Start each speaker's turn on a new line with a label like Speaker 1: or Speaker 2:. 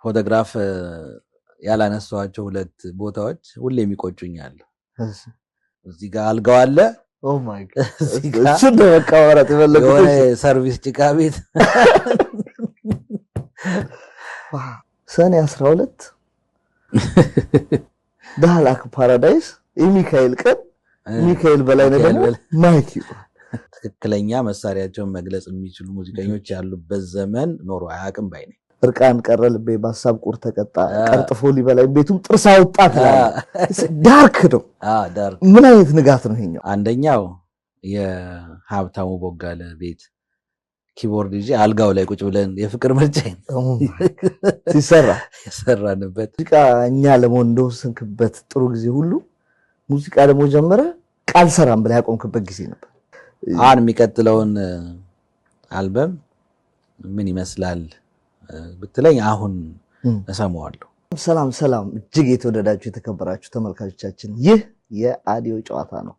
Speaker 1: ፎቶግራፍ ያላነሳዋቸው ሁለት ቦታዎች ሁሌ የሚቆጩኛል እዚህ ጋር አልጋው አለ
Speaker 2: ኦ ማይ ጋድ እሱ ነው መቃወራት ይፈልጋል
Speaker 1: የሆነ ሰርቪስ ጭቃ ቤት
Speaker 2: ሰኔ 12 ዳላክ ፓራዳይስ የሚካኤል ቀን ሚካኤል በላይ ነው ደግሞ ማይክ
Speaker 1: ትክክለኛ መሳሪያቸውን መግለጽ የሚችሉ ሙዚቀኞች ያሉበት ዘመን ኖሮ አያውቅም ባይ ነኝ
Speaker 2: እርቃን ቀረልቤ በሐሳብ ቁር ተቀጣ ቀርጥፎ ሊበላይ ቤቱም ጥርስ አውጣት ዳርክ ነው
Speaker 1: ዳርክ
Speaker 2: ምን አይነት ንጋት ነው ይሄኛው
Speaker 1: አንደኛው የሀብታሙ ቦጋለ ቤት ኪቦርድ ይዤ አልጋው ላይ ቁጭ ብለን የፍቅር ምርጫዬን
Speaker 2: ሲሰራ
Speaker 1: የሰራንበት
Speaker 2: ሙዚቃ እኛ ለሞን እንደወሰንክበት ጥሩ ጊዜ ሁሉ ሙዚቃ ደግሞ ጀመረ ቃል ሰራም ብለ ያቆምክበት ጊዜ ነበር
Speaker 1: አሁን የሚቀጥለውን አልበም ምን ይመስላል ብትለኝ አሁን እሰማዋለሁ
Speaker 2: ሰላም እጅግ የተወደዳችሁ የተከበራችሁ ተመልካቾቻችን ይህ የአዲዮ ጨዋታ ነው